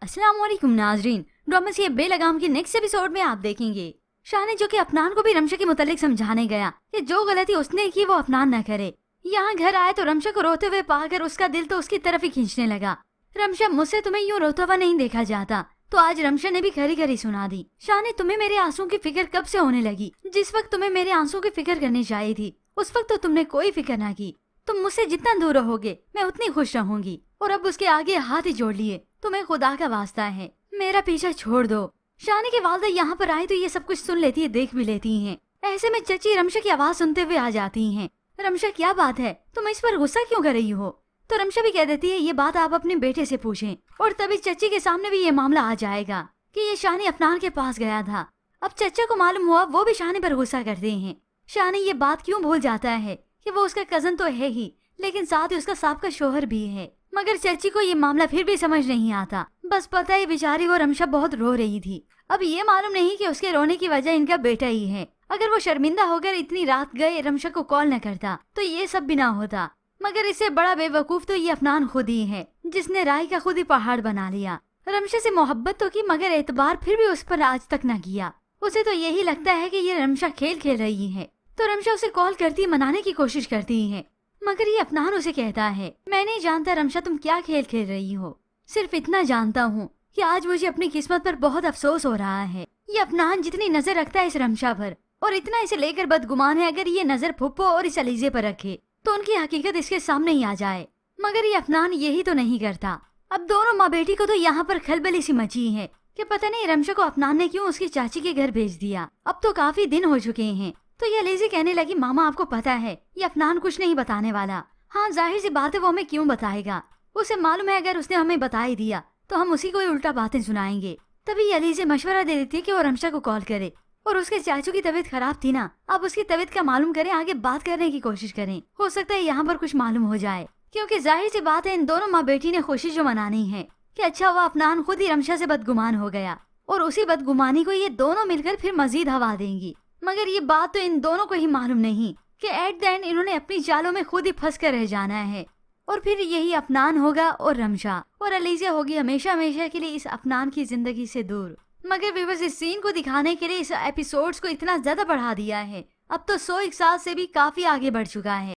अस्सलाम वालेकुम नाजरीन, ड्रामा ये बेलगाम के नेक्स्ट एपिसोड में आप देखेंगे शान जो कि अफनान को भी रमशा के मुतालिक समझाने गया कि जो गलती उसने की वो अफनान न करे। यहाँ घर आए तो रमशा को रोते हुए पाकर उसका दिल तो उसकी तरफ ही खींचने लगा। रमशा, मुझसे तुम्हें यूँ रोता हुआ नहीं देखा जाता। तो आज रमशा ने भी खरी खरी सुना दी। शान, तुम्हें मेरे आंसू की फिक्र कब से होने लगी? जिस वक्त तुम्हें मेरे आंसू की फिक्र करनी चाहिए थी उस वक्त तो तुमने कोई फिक्र न की। तुम मुझसे जितना दूर रहोगे मैं उतनी खुश रहूंगी। और अब उसके आगे हाथ ही जोड़ लिए। तुम्हें खुदा का वास्ता है, मेरा पीछा छोड़ दो। शानी की वालदा यहाँ पर आई तो ये सब कुछ सुन लेती है, देख भी लेती हैं। ऐसे में चची रमशा की आवाज सुनते हुए आ जाती हैं। रमशा, क्या बात है, तुम इस पर गुस्सा क्यों कर रही हो? तो रमशा भी कह देती है ये बात आप अपने बेटे से पूछें। और तभी चची के सामने भी ये मामला आ जाएगा कि ये शानी अफनान के पास गया था। अब चचा को मालूम हुआ, वो भी शानी पर गुस्सा करते हैं। शानी ये बात क्यों भूल जाता है कि वो उसका कजन तो है ही, लेकिन साथ ही उसका साहब का शोहर भी है। मगर चची को ये मामला फिर भी समझ नहीं आता। बस पता है बेचारी वो रमशा बहुत रो रही थी। अब ये मालूम नहीं कि उसके रोने की वजह इनका बेटा ही है। अगर वो शर्मिंदा होकर इतनी रात गए रमशा को कॉल न करता तो ये सब भी ना होता। मगर इससे बड़ा बेवकूफ तो ये अफनान खुद ही है, जिसने राय का खुद ही पहाड़ बना लिया। रमशा से मोहब्बत तो की मगर एतबार फिर भी उस पर आज तक न किया। उसे तो यही लगता है कि ये रमशा खेल खेल रही है। तो रमशा उसे कॉल करती, मनाने की कोशिश करती है। मगर ये अफनान उसे कहता है, मैं नहीं जानता रमशा तुम क्या खेल खेल रही हो। सिर्फ इतना जानता हूँ कि आज मुझे अपनी किस्मत पर बहुत अफसोस हो रहा है। ये अफनान जितनी नजर रखता है इस रमशा पर और इतना इसे लेकर बदगुमान है, अगर ये नजर फुप्पो और इस अलीजे पर रखे तो उनकी हकीकत इसके सामने ही आ जाए। मगर ये अफनान यही तो नहीं करता। अब दोनों माँ बेटी को तो यहाँ पर खलबली सी मची है कि पता नहीं रमशा को अफनान ने क्यों उसकी चाची के घर भेज दिया। अब तो काफी दिन हो चुके हैं। तो ये अलीजी कहने लगी, मामा आपको पता है ये अफनान कुछ नहीं बताने वाला। हाँ, जाहिर सी बात है, वो हमें क्यों बताएगा? उसे मालूम है अगर उसने हमें बता ही दिया तो हम उसी को ही उल्टा बातें सुनाएंगे। तभी ये अलीजी मशवरा दे देती है कि वो रमशा को कॉल करे। और उसके चाचू की तबीयत खराब थी ना, अब उसकी तबीयत का मालूम करें, आगे बात करने की कोशिश करें। हो सकता है यहाँ पर कुछ मालूम हो जाए, क्योंकि जाहिर सी बात है इन दोनों माँ बेटी ने खुशी जो मनानी है कि अच्छा हुआ अफनान खुद ही रमशा से बदगुमान हो गया और उसी बदगुमानी को ये दोनों मिलकर फिर मजीद हवा देंगी। मगर ये बात तो इन दोनों को ही मालूम नहीं कि एट द एंड इन्होंने अपनी चालों में खुद ही फंस कर रह जाना है। और फिर यही अफनान होगा और रमशा और अलीज़ा होगी हमेशा हमेशा के लिए इस अफनान की जिंदगी से दूर। मगर व्यूअर्स, इस सीन को दिखाने के लिए इस एपिसोड्स को इतना ज्यादा बढ़ा दिया है, अब तो 101 साल से भी काफी आगे बढ़ चुका है।